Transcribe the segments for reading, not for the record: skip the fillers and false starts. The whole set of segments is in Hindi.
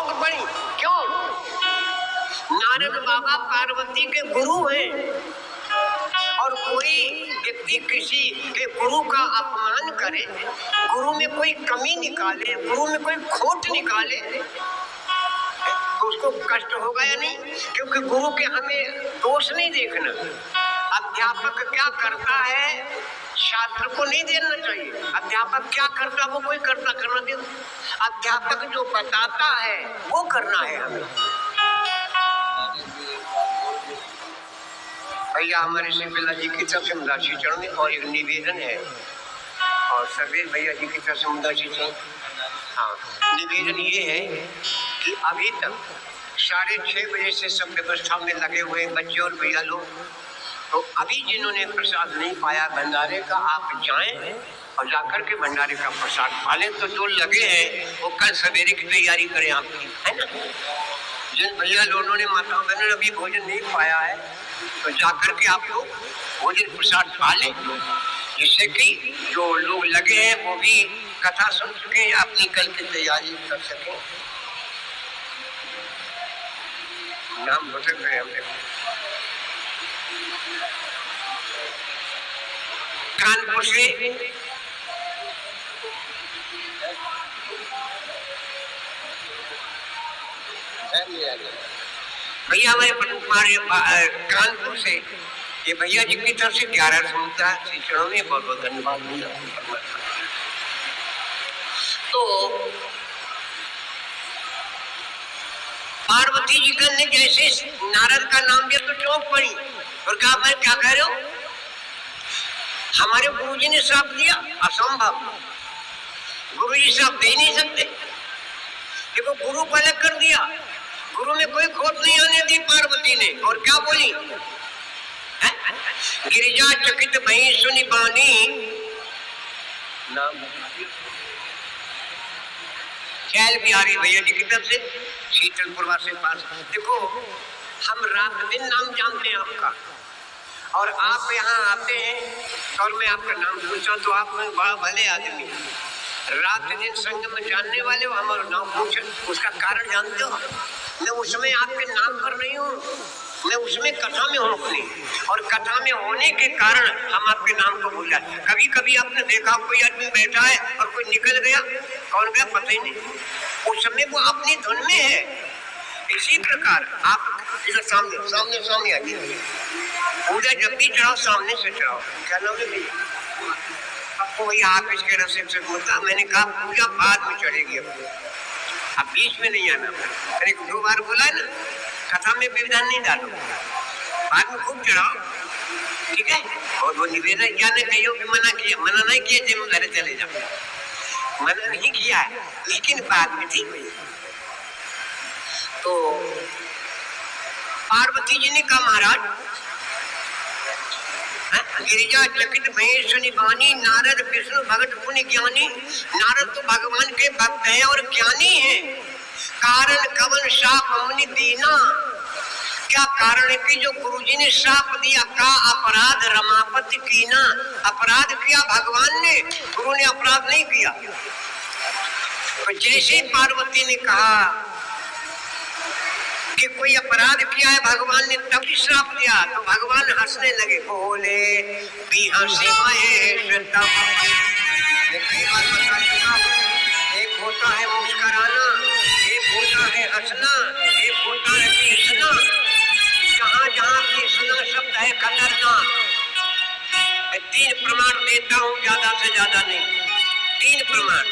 चौंक पड़ी। क्यों? नारद बाबा पार्वती के गुरु हैं और कोई व्यक्ति किसी के गुरु का अपमान करे, गुरु में कोई कमी निकाले, गुरु में कोई खोट निकाले, तो उसको कष्ट होगा या नहीं? क्योंकि गुरु के हमें दोष नहीं देखना। अध्यापक क्या करता है छात्र को नहीं देना चाहिए। अध्यापक क्या करता वो कोई करना दे। अध्यापक जो बताता है वो करना है हमें। भैया हमारे श्री बिरला जी की तरफ से मुदासी चरण में और एक निवेदन है और सभी भैया जी की तरफ से मुदासी चरण। हाँ, निवेदन ये है कि अभी तक 6:30 बजे से सब व्यवस्था में लगे हुए बच्चे और भैया लोग, तो अभी जिन्होंने प्रसाद नहीं पाया भंडारे का, आप जाएं और जाकर के भंडारे का प्रसाद पा लें। तो जो लगे हैं वो कल सवेरे की तैयारी करें आपकी, है ना। जिन भैया लोगों ने माता बहनों अभी भोजन नहीं पाया है तो जाकर के आप लोग भोजन प्रसाद पा लें, जिससे कि जो लोग लगे हैं वो भी कथा सुन सके, अपनी कल की तैयारी कर सके। नाम भटक गए हमने। कानपुर से भैया हमारे कानपुर से ये भैया जी की तरफ से 11 समुद्रा श्री चरणों में बहुत बहुत धन्यवाद भैया। तो पार्वती जी ने जैसे नारद का नाम दिया तो चौंक पड़ी और कहा मैं क्या कह रहे हो, हमारे गुरुजी ने श्राप दिया, असंभव, गुरुजी श्राप दे नहीं सकते। देखो गुरु को अलग कर दिया, गुरु में कोई खोट नहीं आने दी पार्वती ने। और क्या बोली, गिरिजा चकित भई सुनि बानी नाम चैल बिहारी भैया जी की तरफ से शीतलपुरवा से पास। देखो हम रात दिन नाम जानते हैं आपका और आप यहाँ आते हैं और मैं आपका नाम पूछा तो आप बड़ा भले आदमी, रात दिन संग में जानने वाले हो, हमारा नाम पूछे उसका कारण जानते हो। मैं उसमें आपके नाम पर नहीं हूँ, मैं उसमें कथा में हूँ अपनी, और कथा में होने के कारण हम आपके नाम को भूल जाते। कभी कभी आपने देखा कोई आदमी बैठा है और कोई निकल गया, कौन गया पता ही नहीं, उस समय वो अपनी धुन में है। इसी प्रकार आप इधर सामने सामने सामने आइए, पूजा जब भी चढ़ाओ सामने से चढ़ाओ। क्या नाम है भैया आपको? भैया आप इसके रसिक मुद्दा, मैंने कहा पूजा बाद में चढ़ेगी, अब बीच में नहीं आना। मैंने 2 बार बोला है ना, कथा में विधान नहीं डालो, बाद में खूब चढ़ाओ, ठीक है। और वो निवेदन जाने कहियो कि मना किया, मना नहीं किया जब घर चले जाओ, मना नहीं किया है लेकिन बाद में ठीक हुई। तो पार्वती जी ने कहा महाराज गिरिजा चकित भई सुनि बानी, नारद विष्णु भगत पुण्य ज्ञानी। नारद तो भगवान के भक्त हैं और ज्ञानी हैं, कारण कवन शाप मुनि दीना। क्या कारण है कि जो गुरुजी ने श्राप दिया, का अपराध रमापति कीना, अपराध किया भगवान ने, गुरु ने अपराध नहीं किया। तो जैसे पार्वती ने कहा कि कोई अपराध किया है भगवान ने तभी श्राप दिया, तो भगवान हंसने लगे, बोले भी हंसी महेश तब। एक होता है मुस्कुराना, एक होता है हंसना, एक होता है पीसना। जहाँ जहाँ पीसना शब्द है खतरनाक। 3 प्रमाण देता हूँ, ज्यादा से ज्यादा नहीं, 3 प्रमाण।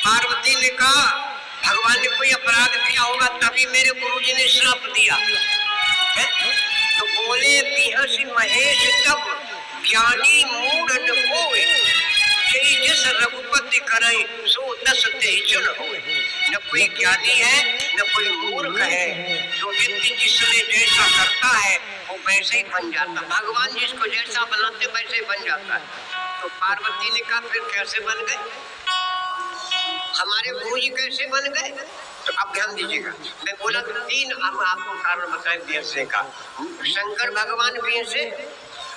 पार्वती ने कहा भगवान ने कोई अपराध किया होगा तभी मेरे गुरुजी ने श्राप दिया है? तो बोले बिहसी महेश तब, ज्ञानी मूढ़ न होए, जय जस रघुपति करई सो दस तेजन होए। न कोई ज्ञानी है न कोई मूर्ख है, जो व्यक्ति जिसमें जैसा करता है वो वैसे ही बन जाता। भगवान जिसको जैसा बनाते वैसे ही बन जाता है। तो पार्वती ने कहा फिर कैसे बन गए हमारे गुरुजी, कैसे बन गए? तो अब ध्यान दीजिएगा, मैं बोला 3 अब आपको कारण बताएं बिहसे का। शंकर भगवान बिहसे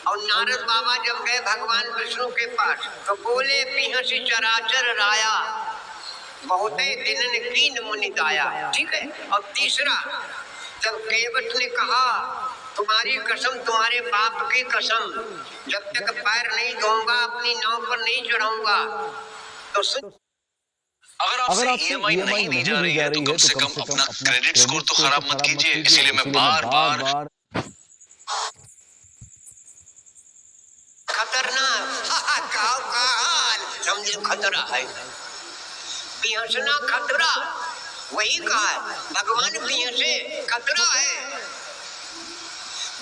और नारद बाबा जब गए भगवान विष्णु के पास तो बोले बिहसी चराचर राया। बहुत दिनन कीन मुनि दाया, ठीक है। और तीसरा, जब केवट ने कहा तुम्हारी कसम, तुम्हारे बाप की कसम, जब तक पैर नहीं धोऊंगा अपनी नाव पर नहीं चढ़ाऊंगा। तो अगर आपसे ईएमआई नहीं दी जा रही है तो कम से कम अपना क्रेडिट स्कोर तो खराब मत कीजिए। इसीलिए मैं बार बार खतरनाक समझो खतरा है, पिहसना खतरा, वही कहा है भगवान पिहसे खतरा है,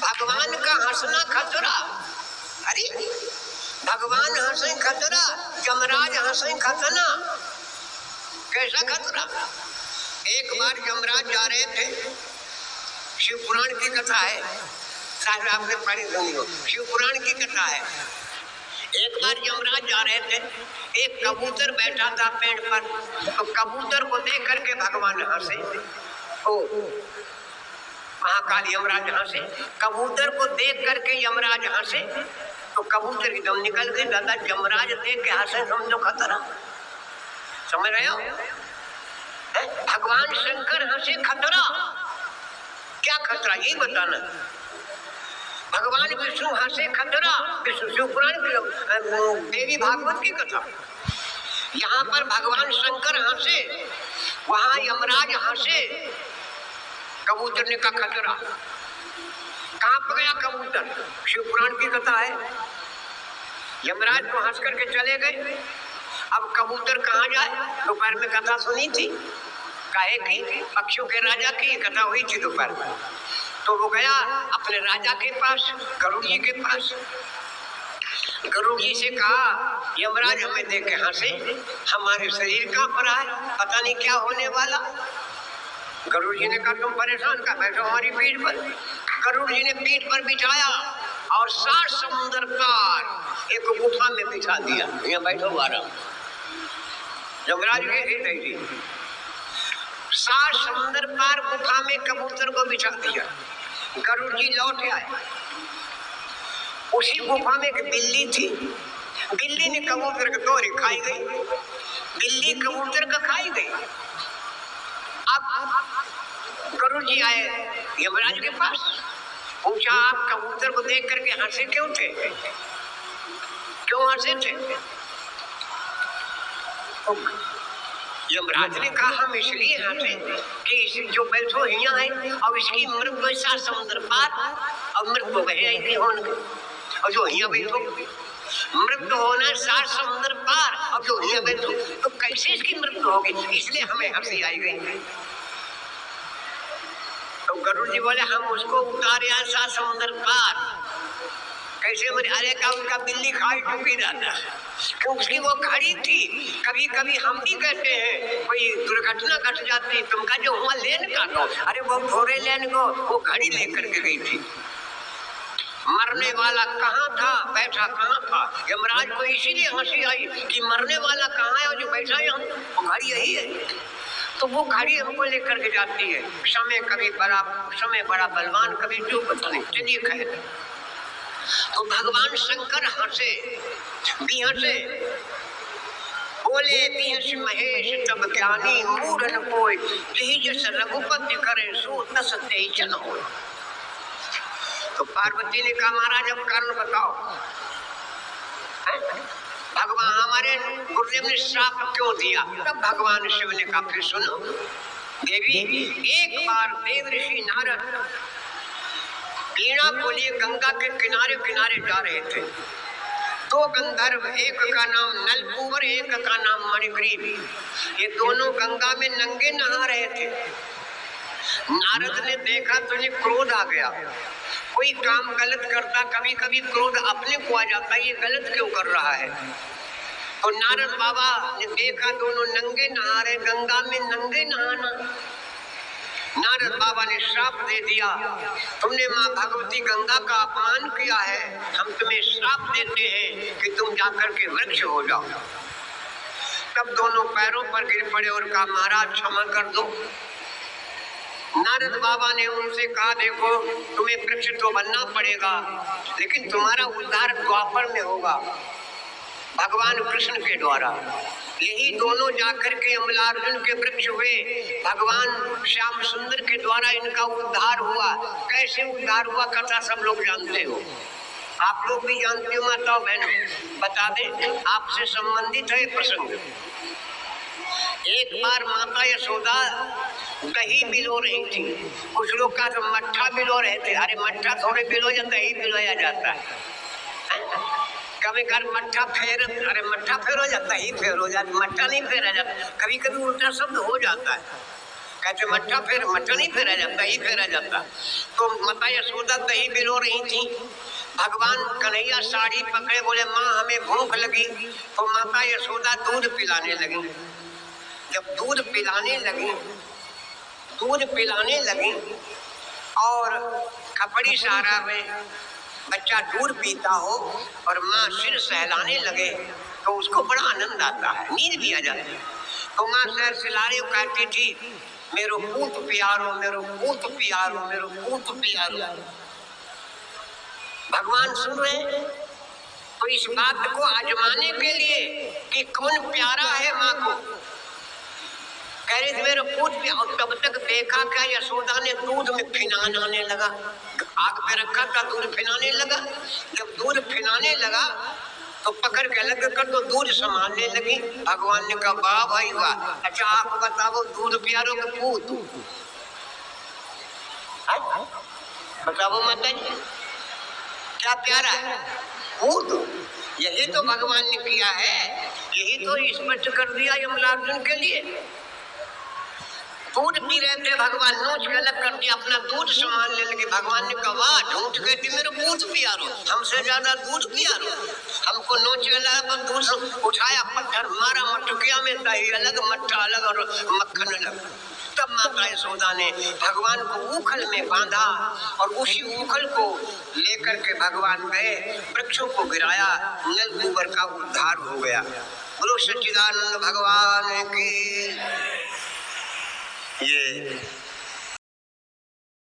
भगवान का हंसना खतरा। अरे भगवान हंसे खतरा, यमराज हंसे खतना, कैसा खतरा। एक बार यमराज जा रहे थे, शिव पुराण की कथा है, शायद आपने पढ़ी सुनी हो, शिव पुराण की कथा है। एक बार यमराज जा रहे थे, एक कबूतर बैठा था पेड़ पर, तो कबूतर को देख करके भगवान हंसे। ओ महाकाल यमराज हंसे, कबूतर को देख करके यमराज हंसे, तो कबूतर की दम निकल गई। दादा यमराज देख के हंसे, समझो खतरा, समझ रहे हो। भगवान शंकर हंसे खतरा, क्या खतरा यही बताना। भगवान विष्णु हंसे खतरा, विष्णु शिव पुराण की देवी भागवत की कथा। यहाँ पर भगवान शंकर हंसे, वहां यमराज हंसे, कबूतर ने कहा खतरा। कांप गया कबूतर, शिव पुराण की कथा है। यमराज को हंस करके चले गए। अब कबूतर कहाँ जाए, दोपहर में कथा सुनी थी, काहे की पक्षियों के राजा की कथा हुई थी दोपहर में, तो वो गया अपने राजा के पास, गरुड़ जी के पास। गरुड़ जी से कहा यमराज हमें देख के हंसे, हमारे शरीर कांप रहा है, पता नहीं क्या होने वाला। गरुड़ जी ने कहा तुम परेशान का बैठो हमारी पीठ पर। गरुड़ जी ने पीठ पर बिठाया और 7 समुंदर पार एक गुफा में बिठा दिया, यहाँ बैठो आराम। यमराज के हृदय जी 7 समुंदर पार गुफा में कबूतर को बिठा दिया। गरुड़ जी लौट आए, उसी गुफा में एक बिल्ली थी, बिल्ली ने कबूतर के तोरे खाई गई, बिल्ली कबूतर का खाई गई। अब गरुड़ जी आए यमराज के पास, पूछा आप कबूतर को देख करके हंसे क्यों थे, क्यों हंसे थे। यमराज ने कहा हम इसलिए हंसे कि जो बैठो यहाँ है, अब इसकी मृत्यु 7 समुद्र पार, अब मृत्यु गए होने, और जो यहाँ बैठो मृत्यु होना 7 समुद्र पार, अब जो यहाँ बैठो तो कैसे इसकी मृत्यु होगी, इसलिए हमें हंसी आई गई। तो गरुड़ जी बोले हम उसको उतारे 7 समुद्र पार, कैसे बोले, अरे का उनका बिल्ली खाई चुकी रहता, क्यों उसकी वो खड़ी थी। कभी कभी हम भी कहते हैं कोई दुर्घटना घट जाती, तुमका जो हुआ लेन का दो, अरे वो घोड़े लेन को वो घड़ी लेकर के गई थी। मरने वाला कहाँ था, बैठा कहाँ था। यमराज को इसीलिए हंसी आई कि मरने वाला कहाँ है और जो बैठा है वो घड़ी यही है, तो वो घड़ी हमको लेकर के जाती है। समय कभी बड़ा, समय बड़ा बलवान, कभी जो पता नहीं। चलिए खैर, तो भगवान शंकर हंसे, बिहसे, बोले बिहस महेश तब ज्ञानी, मूढ़न कोय यही जस रघुपति करे सो तस तेई जन हो। तो पार्वती ने कहा महाराज अब कारण बताओ, भगवान हमारे गुरुदेव ने श्राप क्यों दिया। तब भगवान शिव ने कहा फिर सुनो देवी, एक बार देव ऋषि नारद वीणा को लिए गंगा के किनारे किनारे जा रहे थे। 2 गंधर्व, एक का नाम नलकूबर, एक का नाम मणिग्रीव, ये दोनों गंगा में नंगे नहा रहे थे। नारद ने देखा तो इन्हें क्रोध आ गया। कोई काम गलत करता कभी कभी क्रोध अपने को आ जाता, ये गलत क्यों कर रहा है। तो नारद बाबा ने देखा दोनों नंगे नहा रहे, गंगा में नंगे नहाना। नारद बाबा ने श्राप दे दिया, तुमने माँ भगवती गंगा का अपमान किया है, हम तुम्हें श्राप देते हैं कि तुम जाकर के वृक्ष हो जाओ। तब दोनों पैरों पर गिर पड़े और कहा महाराज क्षमा कर दो। नारद बाबा ने उनसे कहा देखो तुम्हें वृक्ष तो बनना पड़ेगा, लेकिन तुम्हारा उद्धार द्वापर में होगा। भगवान कृष्ण के द्वारा। यही दोनों जाकर के अमलार्जुन के वृक्ष हुए, भगवान श्याम सुंदर के द्वारा इनका उद्धार हुआ। कैसे उद्धार हुआ कथा सब लोग जानते हो, आप लोग भी जानते हो माताओं बहनों। बता दें, आपसे संबंधित है प्रसंग। एक बार माता यशोदा दही बिलो रही थी, कुछ लोग का तो मट्ठा बिलो रहे थे। अरे मट्ठा थोड़े बिलो या दही बिलोया जाता है। कभी कभी मट्ठा फेर, अरे मट्ठा फेर हो जाता है, ही फेर हो जाता, मट्ठा नहीं फेरा जाता। कभी कभी उल्टा शब्द हो जाता है, कहते मट्ठा फेर, मट्ठा नहीं फेरा जाता, ही फेरा जाता। तो माता यशोदा दही बिलो रही थी, भगवान कन्हैया साड़ी पकड़े बोले माँ हमें भूख लगी। तो माता यशोदा दूध पिलाने लगी। जब दूध पिलाने लगी और खपड़ी सहारा में बच्चा दूध पीता हो और माँ सिर सहलाने लगे तो उसको बड़ा आनंद आता है, नींद भी आ जाती है। तो माँ सैर सिलारे कहती थी मेरो पूत प्यारो, मेरो पूत प्यारो, मेरो पूत प्यारो। भगवान सुन रहे, तो इस बात को आजमाने के लिए कि कौन प्यारा है माँ को, कह रहे थे मेरे पूत पे। और तब तक देखा क्या, यशोदा ने दूध में फिनान आने लगा, आग पे रखा था, दूध फिनाने लगा। जब दूध फिनाने लगा तो पकड़ के अलग कर तो दूध संभालने लगी। भगवान ने कहा वाह भाई वाह, अच्छा आप बताओ दूध प्यारो के पूत, बताओ माता जी क्या प्यारा है पूत। यही तो भगवान ने किया है, यही तो स्पष्ट कर दिया यमलार्जुन के लिए। दूध पी रहे थे, भगवान नोच के अलग कर दिया, अपना दूध संभालने लगे। भगवान ने कहा वाह झूठ कहती मेरे दूध पियारो, हमसे ज्यादा दूध पियारो। हमको नोच के अलग दूध उठाया, पत्थर मारा, मटकिया में दही अलग, मट्ठा अलग और मक्खन अलग। तब माता यशोदा ने भगवान को ऊखल में बांधा और उसी ऊखल को लेकर के भगवान गए, वृक्षों को गिराया, नल कुंवर का उद्धार हो गया। बोलो सच्चिदानंद भगवान की